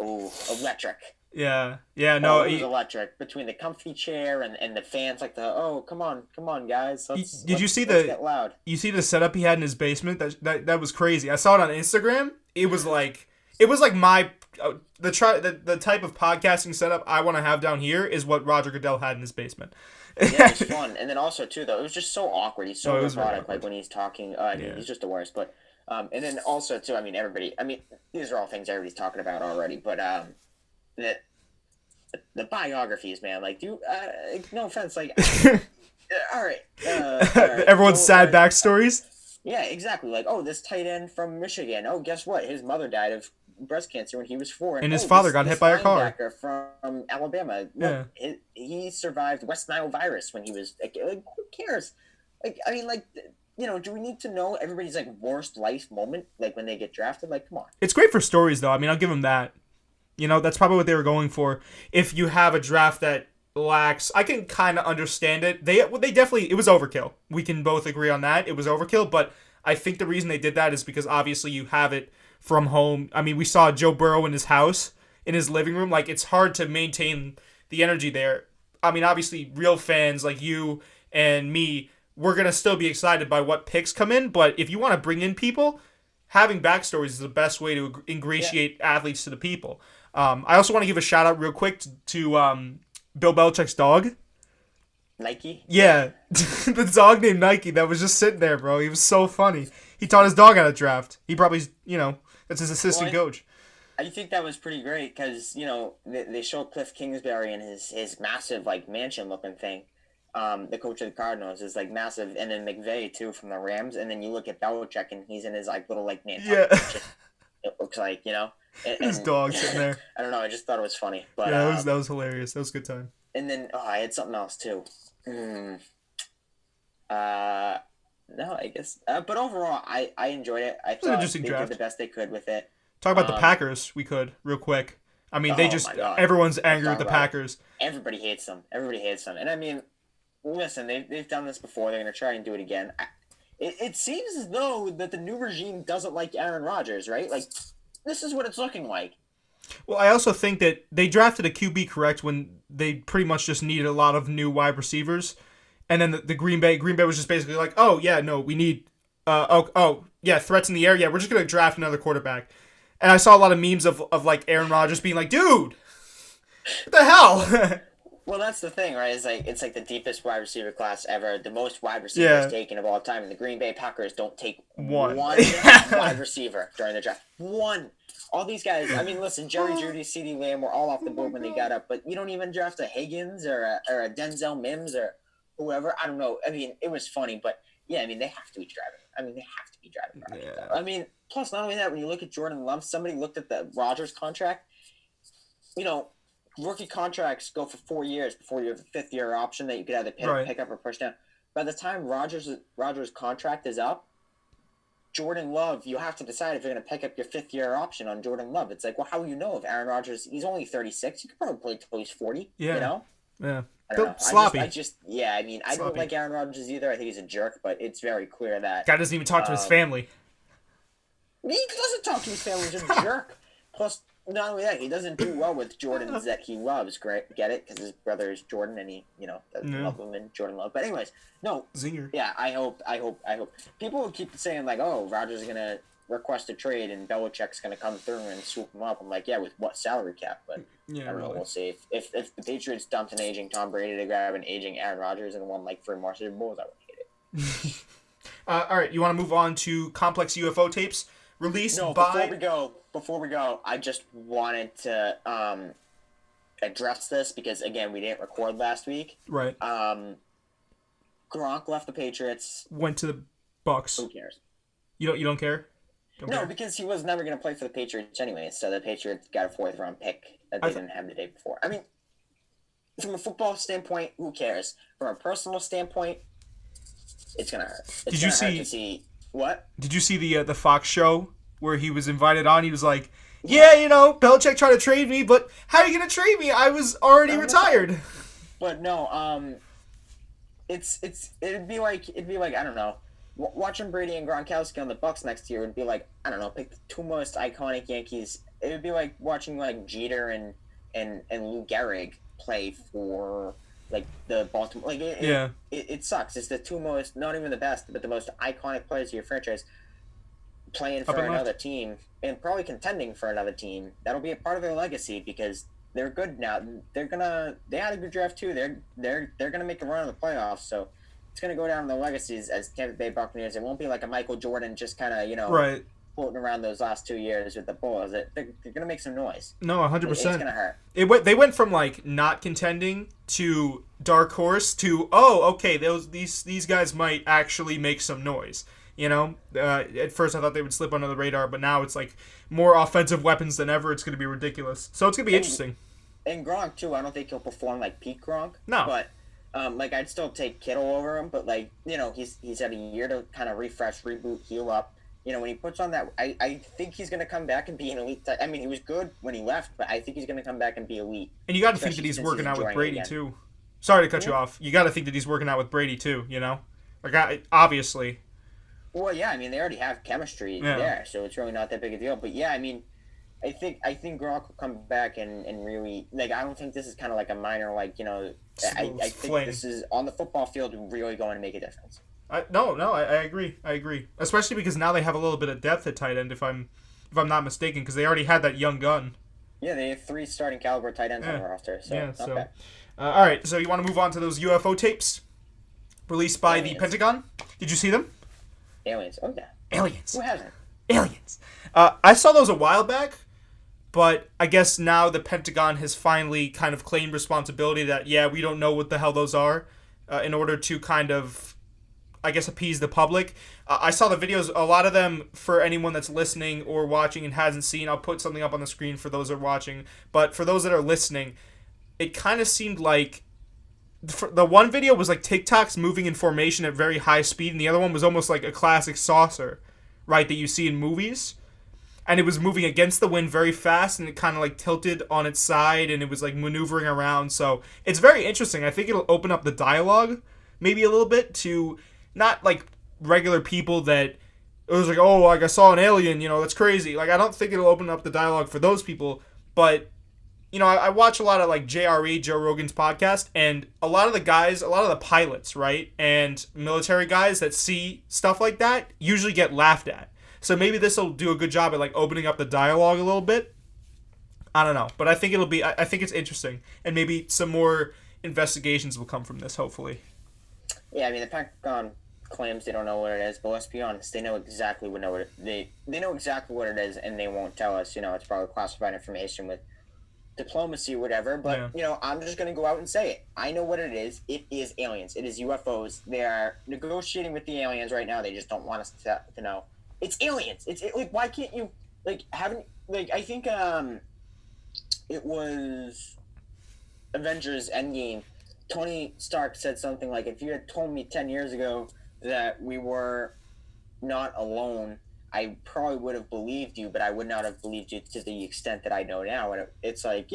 S3: ooh, electric.
S1: Yeah, no.
S3: It was electric between the comfy chair and the fans, come on, guys. Let's get loud.
S1: You see the setup he had in his basement? That was crazy. I saw it on Instagram. It was like my the type of podcasting setup I want to have down here is what Roger Goodell had in his basement.
S3: Yeah, it was fun, and then also too though it was just so awkward. He's so robotic, when he's talking. He's just the worst. But and then also too, these are all things everybody's talking about already, but that the biographies, man. Like, dude, no offense, like, all right,
S1: Everyone's sad backstories.
S3: Yeah, exactly. Like, oh, this tight end from Michigan. Oh, guess what? His mother died of breast cancer when he was 4,
S1: And his father got hit by a car.
S3: Linebacker from Alabama. Look, he survived West Nile virus when he was like, who cares? Like, I mean, like, do we need to know everybody's like worst life moment, like when they get drafted? Like, come on.
S1: It's great for stories, though. I mean, I'll give them that. That's probably what they were going for. If you have a draft that lacks, I can kind of understand it. They definitely, it was overkill. We can both agree on that. It was overkill, but I think the reason they did that is because obviously you have it from home. I mean, we saw Joe Burrow in his house, in his living room. Like, it's hard to maintain the energy there. I mean, obviously, real fans like you and me, we're going to still be excited by what picks come in, but if you want to bring in people, having backstories is the best way to ingratiate athletes to the people. I also want to give a shout out real quick to Bill Belichick's dog.
S3: Nike?
S1: Yeah. The dog named Nike that was just sitting there, bro. He was so funny. He taught his dog how to draft. He probably, that's his assistant coach.
S3: I think that was pretty great because, they show Cliff Kingsbury and his massive, like, mansion-looking thing. The coach of the Cardinals is, like, massive. And then McVay, too, from the Rams. And then you look at Belichick and he's in his, like, little, like, man.
S1: Yeah.
S3: It looks like,
S1: his dog sitting there.
S3: I don't know. I just thought it was funny. But
S1: yeah, that was hilarious. That was a good time.
S3: And then I had something else too. No, I guess. But overall, I enjoyed it. I thought they did the best they could with it.
S1: Talk about the Packers. We could real quick. I mean, everyone's angry with the Packers.
S3: Everybody hates them. And I mean, listen, they've done this before. They're gonna try and do it again. It seems as though that the new regime doesn't like Aaron Rodgers, right? Like, this is what it's looking like.
S1: Well, I also think that they drafted a QB correct when they pretty much just needed a lot of new wide receivers, and then the Green Bay was just basically like, oh yeah, no, we need, threats in the air. Yeah, we're just gonna draft another quarterback. And I saw a lot of memes of like Aaron Rodgers being like, dude, what the hell?
S3: Well, that's the thing, right? It's like the deepest wide receiver class ever, the most wide receivers taken of all time, and the Green Bay Packers don't take one wide receiver during the draft. One. All these guys, I mean, listen, Jerry Jeudy, CeeDee Lamb were all off the board when they got up, but you don't even draft a Higgins or a Denzel Mims or whoever. I don't know. I mean, it was funny, but yeah, I mean, they have to be driving. Yeah. I mean, plus, not only that, when you look at Jordan Love, somebody looked at the Rodgers contract. Rookie contracts go for 4 years before you have a fifth-year option that you could either pick up or push down. By the time Rodgers' contract is up, Jordan Love, you have to decide if you're going to pick up your fifth-year option on Jordan Love. It's like, well, how will you know if Aaron Rodgers, he's only 36. You could probably play until he's 40,
S1: Yeah.
S3: I don't know.
S1: Sloppy.
S3: I don't like Aaron Rodgers either. I think he's a jerk, but it's very clear that...
S1: Guy doesn't even talk to his family.
S3: He doesn't talk to his family. He's a jerk. Plus, not only that, he doesn't do well with Jordans that he loves. Great, get it? Because his brother is Jordan, and he, doesn't love him and Jordan love. But anyways, no.
S1: Zinger.
S3: Yeah, I hope. People will keep saying, like, oh, Rodgers is going to request a trade and Belichick's going to come through and swoop him up. I'm like, yeah, with what salary cap? But I don't know. We'll see. If the Patriots dumped an aging Tom Brady to grab an aging Aaron Rodgers and won, like, 3 more Super Bowls, I would hate it.
S1: All right, you want to move on to Complex UFO tapes released
S3: by... Before we go, I just wanted to address this because, again, we didn't record last week.
S1: Right.
S3: Gronk left the Patriots.
S1: Went to the Bucks.
S3: Who cares?
S1: You don't care?
S3: Because he was never going to play for the Patriots anyway, so the Patriots got a 4th-round pick that they didn't have the day before. I mean, from a football standpoint, who cares? From a personal standpoint, it's going to hurt. Did you see... What?
S1: Did you see the Fox show where he was invited on? He was like, yeah, Belichick tried to trade me, but how are you going to trade me? I was already retired.
S3: But no, it'd be like, I don't know, watching Brady and Gronkowski on the Bucks next year would be like, I don't know, pick the 2 most iconic Yankees. It would be like watching like Jeter and Lou Gehrig play for like the Baltimore. Like it sucks. It's the 2 most, not even the best, but the most iconic players of your franchise playing for another team and probably contending for another team. That'll be a part of their legacy because they're good now. They had a good draft too. They're gonna make a run in the playoffs. So it's gonna go down in the legacies as Tampa Bay Buccaneers. It won't be like a Michael Jordan just kind of
S1: right.
S3: floating around those last 2 years with the Bulls, they're gonna make some noise.
S1: No, 100%.
S3: It's gonna hurt.
S1: They went from like not contending to dark horse to okay, these guys might actually make some noise. You know, at first I thought they would slip under the radar, but now it's like more offensive weapons than ever. It's going to be ridiculous. So it's going to be interesting.
S3: And Gronk too. I don't think he'll perform like peak Gronk.
S1: No,
S3: but like I'd still take Kittle over him. But like he's had a year to kind of refresh, reboot, heal up. When he puts on that, I think he's going to come back and be an elite. I mean, he was good when he left, but I think he's going to come back and be elite.
S1: And you got to think that he's working out with Brady too. Sorry to cut you off. You got to think that he's working out with Brady too. Like obviously.
S3: Well, yeah, I mean, they already have chemistry there, so it's really not that big a deal. But yeah, I mean, I think Gronk will come back and really, like, I don't think this is kind of like a minor, like, I think this is on the football field really going to make a difference.
S1: I agree. Especially because now they have a little bit of depth at tight end, if I'm not mistaken, because they already had that young gun.
S3: Yeah, they have 3 starting caliber tight ends on the roster, so not bad.
S1: All right, so you want to move on to those UFO tapes released by the Pentagon? Did you see them?
S3: Aliens. Oh, yeah.
S1: Aliens.
S3: Who hasn't?
S1: Aliens. I saw those a while back, but I guess now the Pentagon has finally kind of claimed responsibility that, we don't know what the hell those are, in order to kind of, I guess, appease the public. I saw the videos, a lot of them, for anyone that's listening or watching and hasn't seen, I'll put something up on the screen for those that are watching, but for those that are listening, it kind of seemed like the one video was like TikToks moving in formation at very high speed, and the other one was almost like a classic saucer, right, that you see in movies. And it was moving against the wind very fast, and it kind of like tilted on its side, and it was like maneuvering around. So it's very interesting. I think it'll open up the dialogue maybe a little bit to not like regular people that it was like, oh, like I saw an alien, that's crazy. Like I don't think it'll open up the dialogue for those people, but I watch a lot of like JRE, Joe Rogan's podcast, and a lot of the pilots, right, and military guys that see stuff like that usually get laughed at. So maybe this will do a good job at like opening up the dialogue a little bit. I don't know, but I think I think it's interesting, and maybe some more investigations will come from this, hopefully.
S3: Yeah, I mean the Pentagon claims they don't know what it is, but let's be honest, they know exactly what they know exactly what it is, and they won't tell us. It's probably classified information with diplomacy or whatever, but I'm just going to go out and say it. I know what it is. It is aliens. It is UFOs. They are negotiating with the aliens right now. They just don't want us to know. It's aliens. It's like, why can't you I think it was Avengers Endgame. Tony Stark said something like, if you had told me 10 years ago that we were not alone, I probably would have believed you, but I would not have believed you to the extent that I know now. And it's like,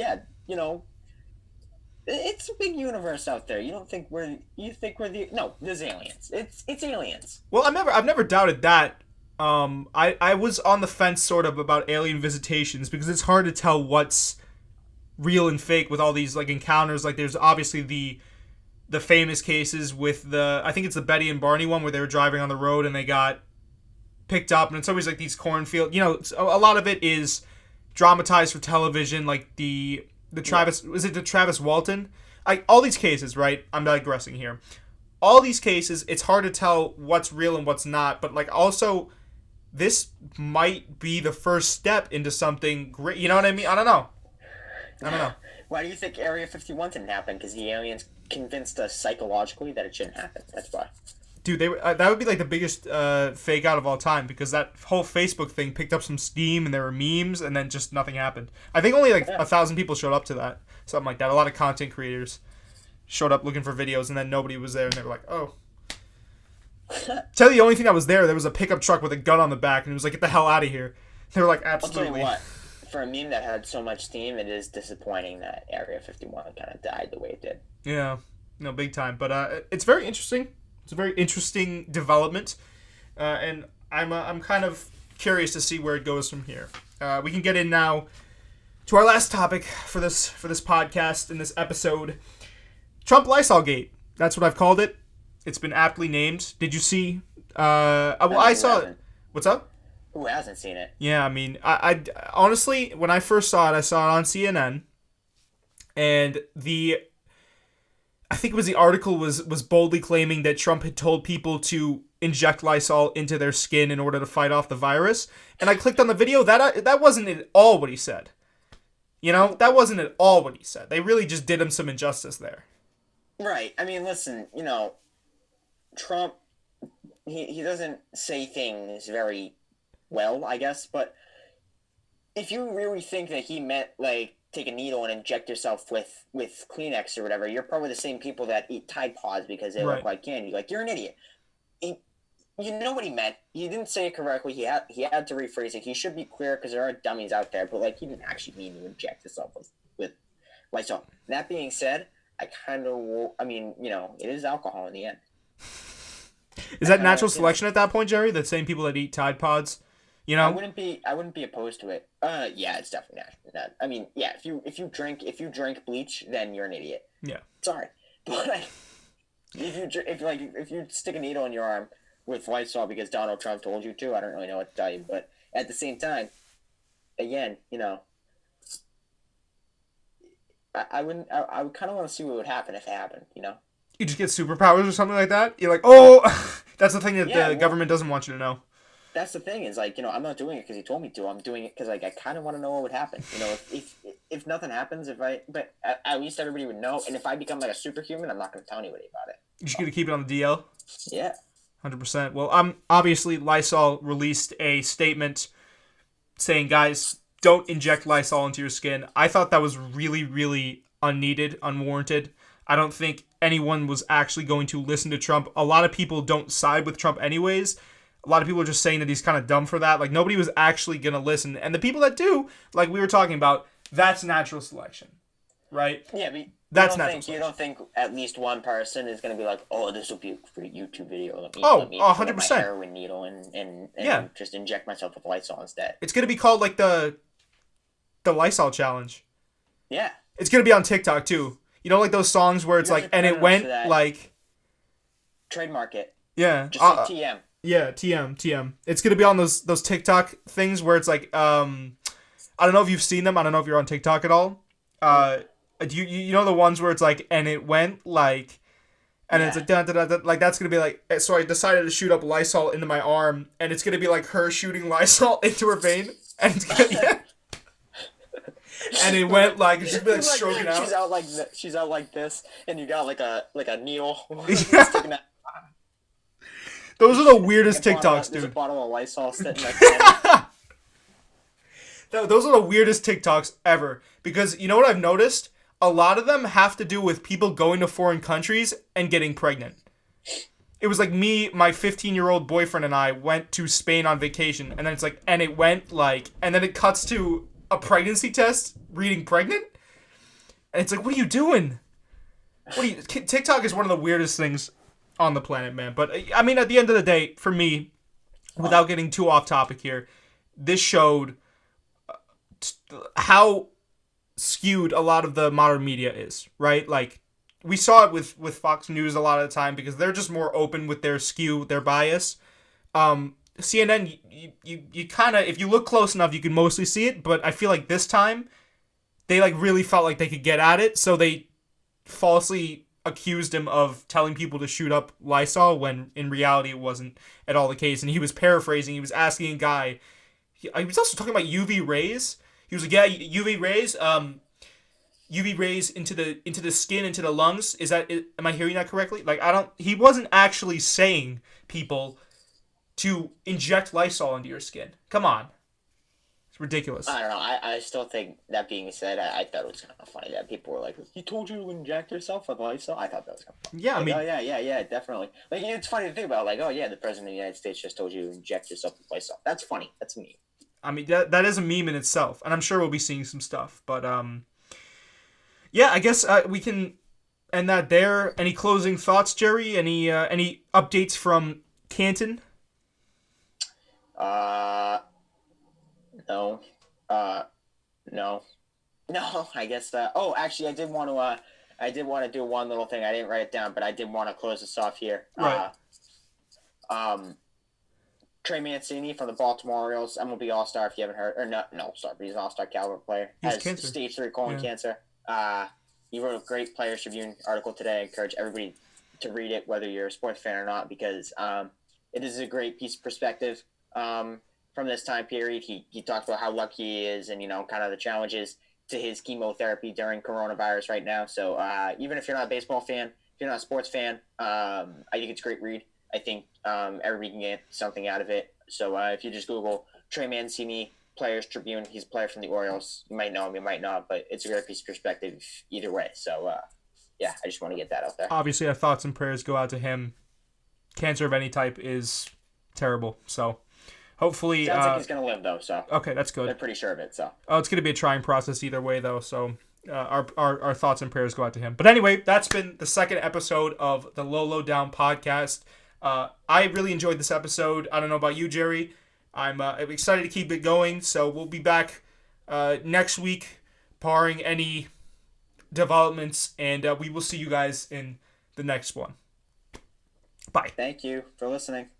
S3: it's a big universe out there. You think we're no, there's aliens. It's aliens.
S1: Well, I've never doubted that. I was on the fence sort of about alien visitations because it's hard to tell what's real and fake with all these like encounters. Like there's obviously the famous cases with I think it's the Betty and Barney one where they were driving on the road and they got picked up, and it's always like these cornfield. A lot of it is dramatized for television, like the Travis was it the Travis Walton? All these cases, right? I'm digressing here. All these cases, it's hard to tell what's real and what's not, but like also this might be the first step into something great. You know what I mean? I don't know.
S3: Why do you think Area 51 didn't happen? Because the aliens convinced us psychologically that it shouldn't happen. That's why.
S1: Dude, that would be like the biggest fake out of all time, because that whole Facebook thing picked up some steam and there were memes and then just nothing happened. I think only like 1,000 people showed up to that, something like that. A lot of content creators showed up looking for videos and then nobody was there and they were like, oh. Tell you the only thing that was there was a pickup truck with a gun on the back and it was like, get the hell out of here. They were like, absolutely.
S3: I'll tell you what, for a meme that had so much steam, it is disappointing that Area 51 kind of died the way it did.
S1: Yeah, no, big time. But it's very interesting. It's a very interesting development, and I'm kind of curious to see where it goes from here. We can get in now to our last topic for this podcast in this episode. Trump Lysol Gate. That's what I've called it. It's been aptly named. Did you see? I saw it. What's up?
S3: Who hasn't seen it?
S1: Yeah, I mean, I honestly, when I first saw it, I saw it on CNN, and I think it was the article was boldly claiming that Trump had told people to inject Lysol into their skin in order to fight off the virus. And I clicked on the video. That wasn't at all what he said. You know, that wasn't at all what he said. They really just did him some injustice there.
S3: Right. I mean, listen, you know, Trump, he doesn't say things very well, I guess, but if you really think that he meant, like, take a needle and inject yourself with Kleenex or whatever, you're probably the same people that eat Tide Pods because they look like candy. Like, you're an idiot. You know what he meant. He didn't say it correctly. He had to rephrase it. He should be clear because there are dummies out there, but, like, he didn't actually mean to inject himself with Lysol. That being said, I mean, you know, it is alcohol in the end.
S1: Is that natural selection at that point, Jerry? The same people that eat Tide Pods? You know?
S3: I wouldn't be opposed to it. Yeah, it's definitely natural. I mean, yeah, if you drink bleach, then you're an idiot.
S1: Yeah.
S3: Sorry. But if you stick a needle in your arm with Lysol because Donald Trump told you to, I don't really know what to tell you, but at the same time, again, you know, I would kind of want to see what would happen if it happened, you know?
S1: You just get superpowers or something like that? You're like, oh, that's the thing that the government doesn't want you to know.
S3: That's the thing is, like, you know, I'm not doing it because he told me to. I'm doing it because, like, I kind of want to know what would happen. You know, if nothing happens, but at least everybody would know. And if I become, like, a superhuman, I'm not going to tell anybody about it.
S1: You're just going to keep it on the DL?
S3: Yeah.
S1: 100%. Well, obviously, Lysol released a statement saying, guys, don't inject Lysol into your skin. I thought that was really, really unneeded, unwarranted. I don't think anyone was actually going to listen to Trump. A lot of people don't side with Trump anyways. A lot of people are just saying that he's kind of dumb for that. Like, nobody was actually going to listen. And the people that do, like we were talking about, that's natural selection, right?
S3: Yeah, but
S1: that's natural selection.
S3: You don't think at least one person is going to be like, oh, this will be a great YouTube video. Let me
S1: 100%.
S3: my heroin needle and just inject myself with Lysol instead.
S1: It's going to be called, like, the Lysol challenge.
S3: Yeah.
S1: It's going to be on TikTok, too. You know, like those songs where it's like, and it went, like...
S3: Trademark it.
S1: Yeah.
S3: Just say TM.
S1: Yeah, TM. It's going to be on those TikTok things where it's like, I don't know if you've seen them. I don't know if you're on TikTok at all. Do you know the ones where it's like, and it went, like... And it's like, da, da, da, da, like, that's going to be like... So I decided to shoot up Lysol into my arm, and it's going to be like her shooting Lysol into her vein. And it's going to... Yeah. And it went like she'd be like stroking out.
S3: She's out like this, and you got like a needle.
S1: Yeah. Those are the weirdest TikToks, dude.
S3: There's a bottle of Lysol sitting next to
S1: Those are the weirdest TikToks ever. Because you know what I've noticed? A lot of them have to do with people going to foreign countries and getting pregnant. It was like me, my 15-year-old boyfriend, and I went to Spain on vacation, and then it's like, and it went like, and then it cuts to a pregnancy test reading pregnant, and it's like, what are you doing? TikTok is one of the weirdest things on the planet, man. But I mean, at the end of the day, for me, without getting too off topic here, this showed how skewed a lot of the modern media is, right? Like, we saw it with Fox News a lot of the time because they're just more open with their skew, their bias. CNN, you kind of, if you look close enough, you can mostly see it, but I feel like this time, they like really felt like they could get at it, so they falsely accused him of telling people to shoot up Lysol when in reality it wasn't at all the case, and he was paraphrasing, he was asking a guy, he was also talking about UV rays, he was like, yeah, UV rays into the skin, into the lungs, am I hearing that correctly? Like, he wasn't actually saying, people, to inject Lysol into your skin. Come on. It's ridiculous.
S3: I don't know. I still think, that being said, I thought it was kind of funny that people were like, he told you to inject yourself with Lysol? I thought that was kind of funny.
S1: Yeah,
S3: like,
S1: I mean...
S3: Oh, yeah, definitely. Like, it's funny to think about, like, oh, yeah, the President of the United States just told you to inject yourself with Lysol. That's funny. That's me.
S1: I mean, that is a meme in itself, and I'm sure we'll be seeing some stuff, but, yeah, I guess we can end that there. Any closing thoughts, Jerry? Any updates from Canton?
S3: No. No, I guess oh, actually, I did want to do one little thing. I didn't write it down, but I did want to close this off here.
S1: Right.
S3: Trey Mancini from the Baltimore Orioles, MLB All-Star, if you haven't heard, or no, sorry, but he's an All-Star caliber player.
S1: He has
S3: has
S1: cancer.
S3: Stage 3 colon cancer. He wrote a great Players Tribune article today. I encourage everybody to read it, whether you're a sports fan or not, because it is a great piece of perspective from this time period. He talked about how lucky he is and, kind of the challenges to his chemotherapy during coronavirus right now. So even if you're not a baseball fan, if you're not a sports fan, I think it's a great read. I think everybody can get something out of it. So if you just Google Trey Mancini Players Tribune, he's a player from the Orioles. You might know him, you might not, but it's a great piece of perspective either way. So yeah, I just want to get that out there.
S1: Obviously, our thoughts and prayers go out to him. Cancer of any type is terrible. So hopefully...
S3: Sounds like he's going to live, though. So
S1: okay, that's good.
S3: I'm pretty sure of it. So
S1: it's going to be a trying process either way, though. So our thoughts and prayers go out to him. But anyway, that's been the second episode of the Low Down podcast. I really enjoyed this episode. I don't know about you, Jerry. I'm excited to keep it going. So we'll be back next week, barring any developments, and we will see you guys in the next one. Bye.
S3: Thank you for listening.